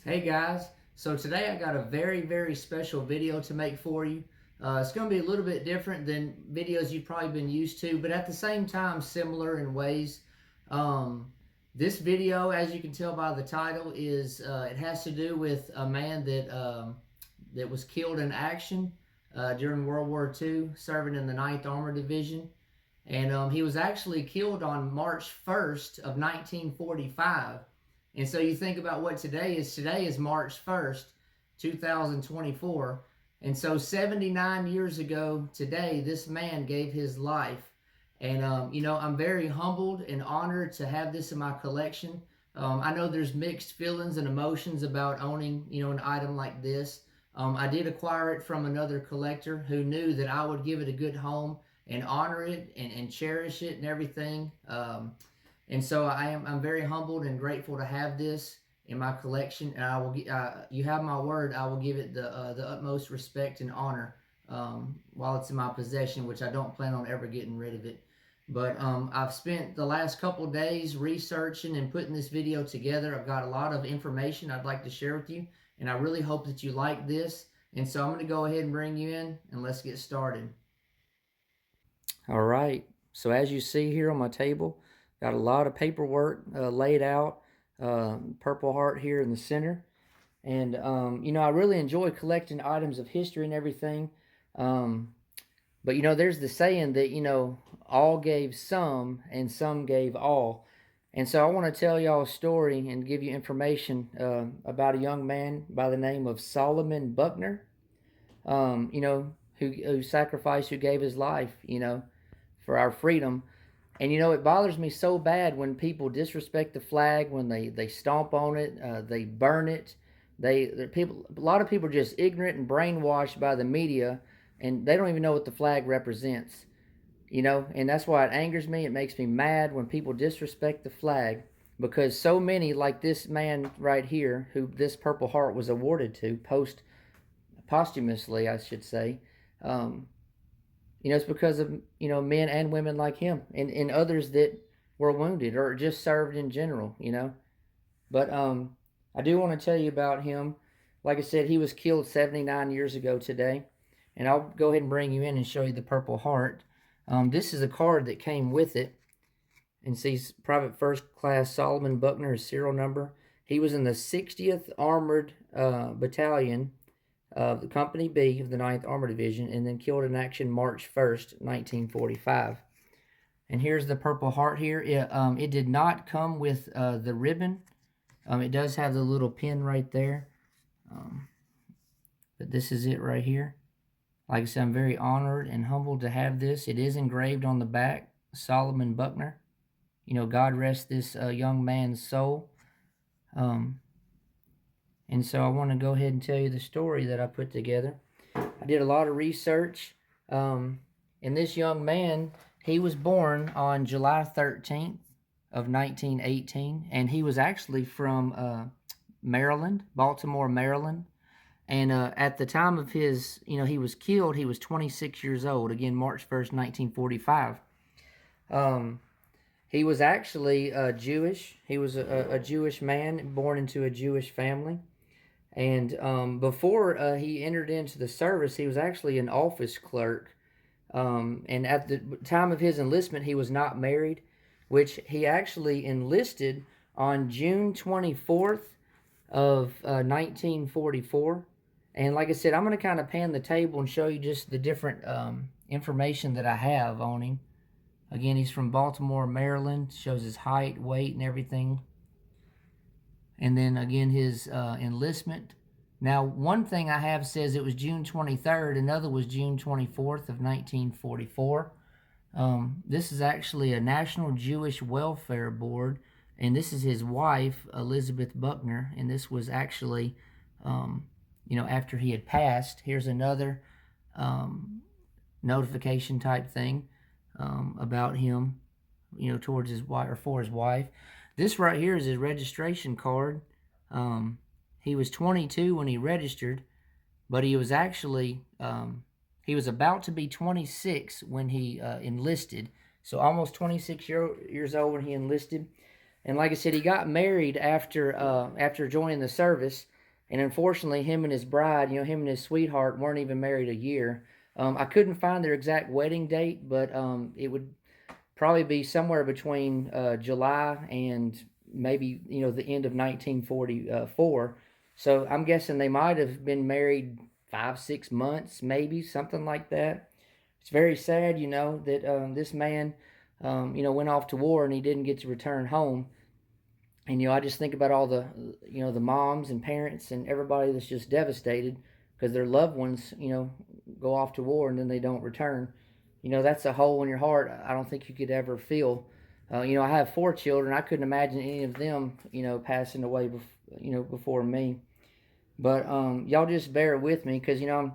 Hey guys, so today I got a very special video to make for you. It's going to be a little bit different than videos you've probably been used to, but at the same time similar in ways. Um, this video, as you can tell by the title, is it has to do with a man that was killed in action during World War II, serving in the Ninth Armored Division, and he was actually killed on March 1st of 1945. And so you think about what today is. Today is March 1st, 2024. And so 79 years ago today, this man gave his life. And, I'm very humbled and honored to have this in my collection. I know there's mixed feelings and emotions about owning, an item like this. I did acquire it from another collector who knew that I would give it a good home and honor it and cherish it and everything. And so I'm very humbled and grateful to have this in my collection, and I will. You have my word. I will give it the utmost respect and honor while it's in my possession, which I don't plan on ever getting rid of it. But I've spent the last couple days researching and putting this video together. I've got a lot of information I'd like to share with you, and I really hope that you like this. And so I'm going to go ahead and bring you in, and let's get started. All right. So as you see here on my table, got a lot of paperwork laid out. Purple Heart here in the center. And, I really enjoy collecting items of history and everything. But, there's the saying that, all gave some and some gave all. And so I want to tell y'all a story and give you information about a young man by the name of Solomon Buckner, who sacrificed, who gave his life, for our freedom. And it bothers me so bad when people disrespect the flag, when they stomp on it, they burn it. A lot of people are just ignorant and brainwashed by the media, and they don't even know what the flag represents. And that's why it angers me. It makes me mad when people disrespect the flag, because so many, like this man right here, who this Purple Heart was awarded to posthumously, I should say. It's because of men and women like him, and others that were wounded or just served in general. But I do want to tell you about him. Like I said, he was killed 79 years ago today, and I'll go ahead and bring you in and show you the Purple Heart. This is a card that came with it, and sees Private First Class Solomon Buckner, his serial number. He was in the 60th Armored Battalion of the Company B of the Ninth Armored Division, and then killed in action March 1st, 1945. And here's the Purple Heart here. It did not come with the ribbon. It does have the little pin right there. But this is it right here. Like I said, I'm very honored and humbled to have this. It is engraved on the back, Solomon Buckner. God rest this young man's soul. And so I want to go ahead and tell you the story that I put together. I did a lot of research. And this young man, he was born on July 13th of 1918. And he was actually from Maryland, Baltimore, Maryland. And at the time of his, he was killed, he was 26 years old. Again, March 1st, 1945. He was actually Jewish. He was a Jewish man born into a Jewish family. And before he entered into the service, he was actually an office clerk. And at the time of his enlistment, he was not married, which he actually enlisted on June 24th of 1944. And like I said, I'm going to kind of pan the table and show you just the different information that I have on him. Again, he's from Baltimore, Maryland. Shows his height, weight, and everything. And then again, his enlistment. Now, one thing I have says it was June 23rd. Another was June 24th of 1944. This is actually a National Jewish Welfare Board, and this is his wife, Elizabeth Buckner. And this was actually, after he had passed. Here's another notification type thing about him, towards his wife or for his wife. This right here is his registration card. He was 22 when he registered, but he was actually, he was about to be 26 when he enlisted. So almost 26 years old when he enlisted. And like I said, he got married after joining the service, and unfortunately, him and his bride, him and his sweetheart, weren't even married a year. I couldn't find their exact wedding date, but it would probably be somewhere between July and maybe the end of 1944. So I'm guessing they might have been married 5, 6 months, maybe something like that. It's very sad, that this man, went off to war and he didn't get to return home. And I just think about all the moms and parents and everybody that's just devastated because their loved ones, go off to war and then they don't return. That's a hole in your heart I don't think you could ever feel. I have 4 children. I couldn't imagine any of them, passing away, before me. But y'all just bear with me because, I'm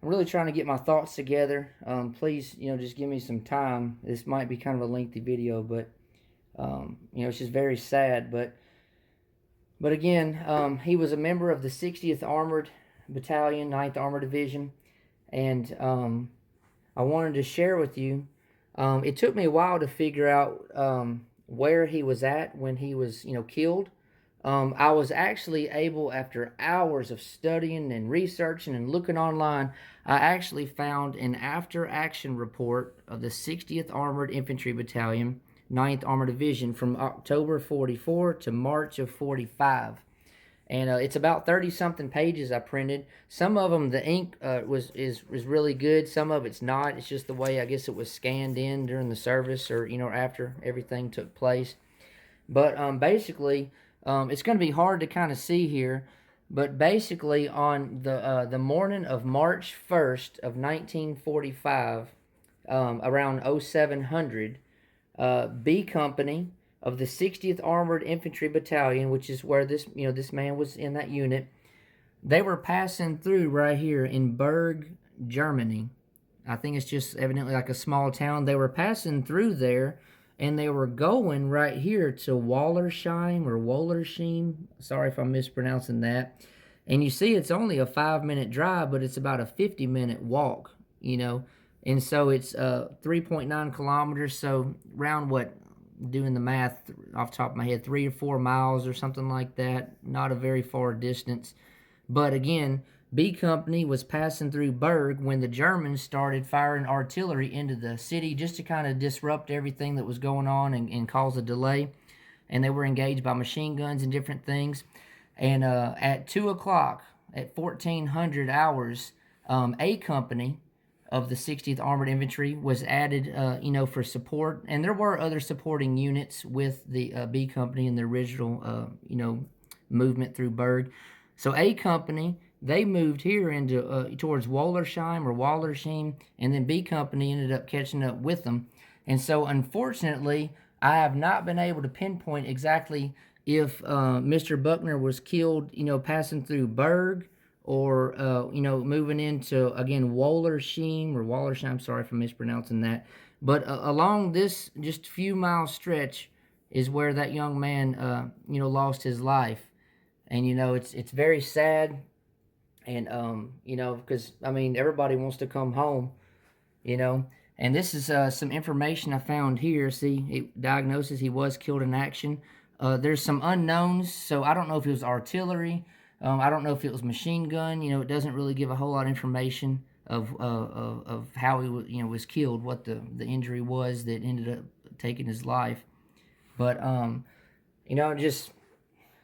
really trying to get my thoughts together. Please, just give me some time. This might be kind of a lengthy video, but, it's just very sad. But again, he was a member of the 60th Armored Battalion, 9th Armored Division. And I wanted to share with you. It took me a while to figure out where he was at when he was, killed. I was actually able, after hours of studying and researching and looking online, I actually found an after-action report of the 60th Armored Infantry Battalion, 9th Armored Division, from October 44 to March of 45. And it's about 30-something pages I printed. Some of them, the ink is really good. Some of it's not. It's just the way, I guess, it was scanned in during the service or, after everything took place. But basically, it's going to be hard to kind of see here. But basically, on the morning of March 1st of 1945, around 0700, B Company of the 60th Armored Infantry Battalion, which is where this man was in that unit, they were passing through right here in Berg, Germany. I think it's just evidently like a small town. They were passing through there, and they were going right here to Wallersheim or Wollersheim. Sorry if I'm mispronouncing that. And you see, it's only a 5-minute drive, but it's about a 50-minute walk, And so it's 3.9 kilometers. So around doing the math off the top of my head, 3 or 4 miles or something like that. Not a very far distance. But again, B Company was passing through Berg when the Germans started firing artillery into the city just to kind of disrupt everything that was going on and cause a delay. And they were engaged by machine guns and different things. And at 2 o'clock, at 1400 hours, A Company of the 60th Armored Infantry was added, for support. And there were other supporting units with the B Company in the original, movement through Berg. So A Company, they moved here into towards Wollersheim or Wallersheim, and then B Company ended up catching up with them. And so, unfortunately, I have not been able to pinpoint exactly if Mr. Buckner was killed, passing through Berg, or, moving into, again, Wollersheim or Wallersheim. Sorry if I'm mispronouncing that. But along this just few mile stretch is where that young man, lost his life. And, it's very sad. And, because, everybody wants to come home, And this is some information I found here. See, it diagnoses he was killed in action. There's some unknowns, so I don't know if it was artillery. I don't know if it was machine gun. It doesn't really give a whole lot of information of how he was killed, what the injury was that ended up taking his life. But just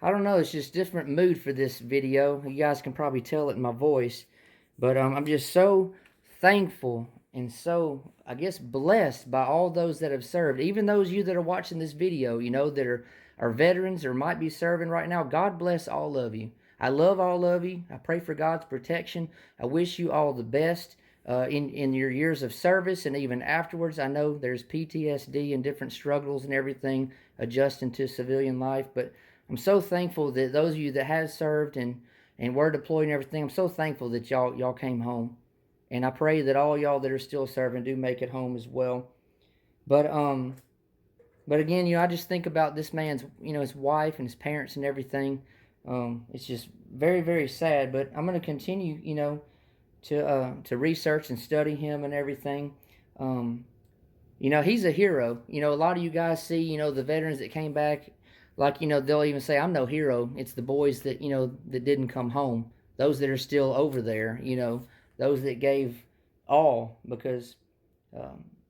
I don't know. It's just different mood for this video. You guys can probably tell it in my voice, but I'm just so thankful and so, I guess, blessed by all those that have served. Even those of you that are watching this video, that are veterans or might be serving right now. God bless all of you. I love all of you. I pray for God's protection. I wish you all the best in your years of service and even afterwards. I know there's PTSD and different struggles and everything adjusting to civilian life, but I'm so thankful that those of you that have served and were deployed and everything, I'm so thankful that y'all came home. And I pray that all y'all that are still serving do make it home as well. But again, I just think about this man's, his wife and his parents and everything. It's just very, very sad. But I'm going to continue, to research and study him and everything. He's a hero. A lot of you guys see, the veterans that came back like, they'll even say, I'm no hero. It's the boys that, that didn't come home. Those that are still over there, those that gave all, because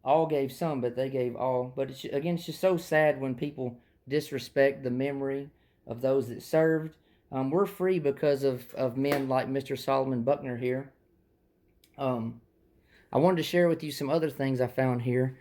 all gave some, but they gave all. But again, it's just so sad when people disrespect the memory of those that served. We're free because of men like Mr. Solomon Buckner here. I wanted to share with you some other things I found here.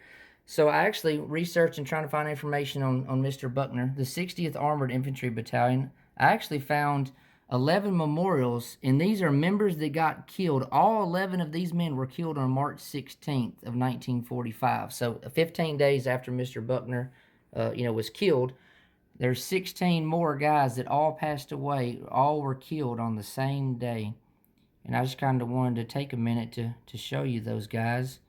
So I actually researched and trying to find information on Mr. Buckner, the 60th Armored Infantry Battalion. I actually found 11 memorials, and these are members that got killed. All 11 of these men were killed on March 16th of 1945. So 15 days after Mr. Buckner, was killed, there's 16 more guys that all passed away. All were killed on the same day. And I just kind of wanted to take a minute to show you those guys.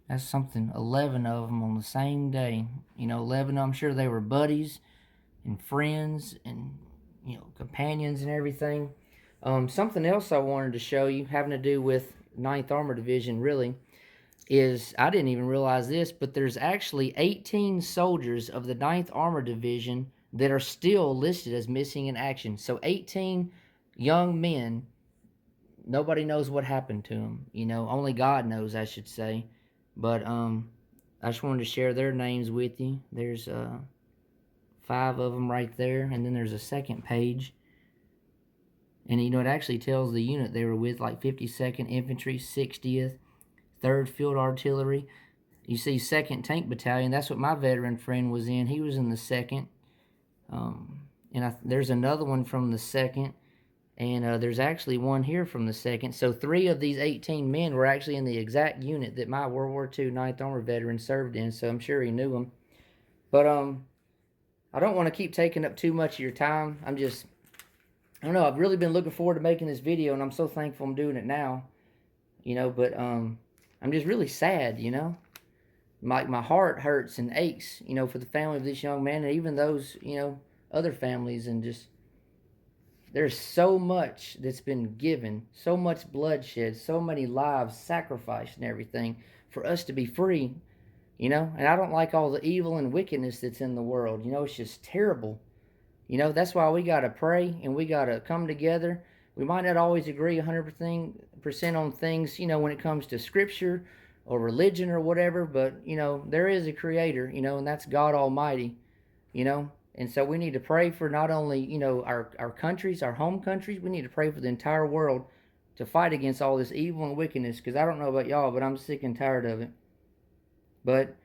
That's something, 11 of them on the same day. 11, I'm sure they were buddies and friends and, companions and everything. Something else I wanted to show you having to do with 9th Armored Division, really, is, I didn't even realize this, but there's actually 18 soldiers of the 9th Armored Division that are still listed as missing in action. So 18 young men, nobody knows what happened to them. Only God knows, I should say. But I just wanted to share their names with you. There's 5 of them right there, and then there's a second page. And it actually tells the unit they were with, like 52nd Infantry, 60th, 3rd Field Artillery. You see 2nd Tank Battalion, that's what my veteran friend was in. He was in the 2nd. There's another one from the 2nd. And there's actually one here from the 2nd. So 3 of these 18 men were actually in the exact unit that my World War II 9th Armored veteran served in. So I'm sure he knew them. But I don't want to keep taking up too much of your time. I don't know. I've really been looking forward to making this video, and I'm so thankful I'm doing it now. But I'm just really sad, My heart hurts and aches, for the family of this young man, and even those, other families, and just... There's so much that's been given, so much bloodshed, so many lives sacrificed and everything for us to be free, And I don't like all the evil and wickedness that's in the world. It's just terrible. That's why we got to pray and we got to come together. We might not always agree 100% on things, when it comes to scripture or religion or whatever, but, there is a creator, and that's God Almighty, And so we need to pray for not only, our countries, our home countries, we need to pray for the entire world to fight against all this evil and wickedness, because I don't know about y'all, but I'm sick and tired of it. But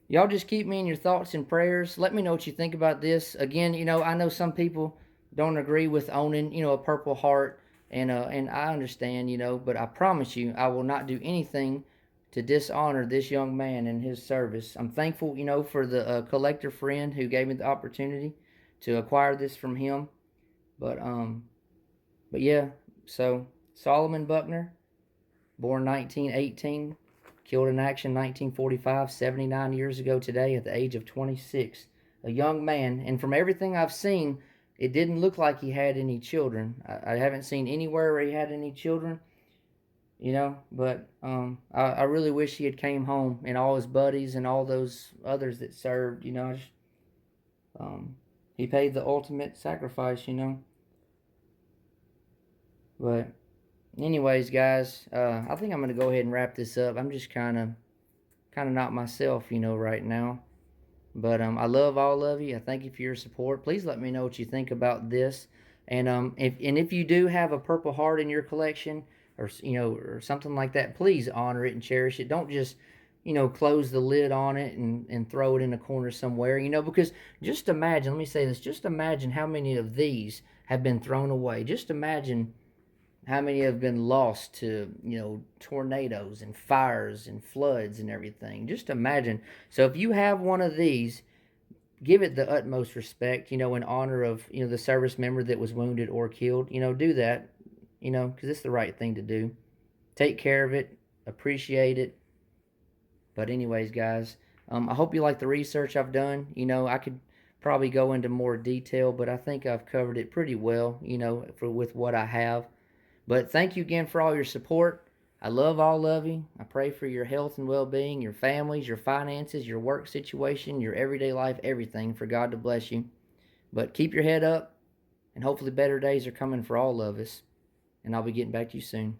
y'all just keep me in your thoughts and prayers. Let me know what you think about this. Again, I know some people don't agree with owning, a Purple Heart, and I understand, but I promise you, I will not do anything to dishonor this young man and his service. I'm thankful, for the collector friend who gave me the opportunity to acquire this from him. But yeah, so Solomon Buckner, born 1918, killed in action 1945, 79 years ago today at the age of 26. A young man, and from everything I've seen, it didn't look like he had any children. I haven't seen anywhere where he had any children. But I really wish he had came home, and all his buddies and all those others that served, he paid the ultimate sacrifice, But anyways, guys, I think I'm going to go ahead and wrap this up. I'm just kind of not myself, right now. But I love all of you. I thank you for your support. Please let me know what you think about this. And if you do have a Purple Heart in your collection, or or something like that, please honor it and cherish it. Don't just close the lid on it and throw it in a corner somewhere, because just imagine, let me say this, just imagine how many of these have been thrown away. Just imagine how many have been lost to tornadoes and fires and floods and everything. Just imagine. So if you have one of these, give it the utmost respect, in honor of the service member that was wounded or killed. Do that, because it's the right thing to do. Take care of it, appreciate it. But anyways, guys, I hope you like the research I've done. I could probably go into more detail, but I think I've covered it pretty well, with what I have. But thank you again for all your support. I love all of you. I pray for your health and well-being, your families, your finances, your work situation, your everyday life, everything, for God to bless you. But keep your head up, and hopefully better days are coming for all of us. And I'll be getting back to you soon.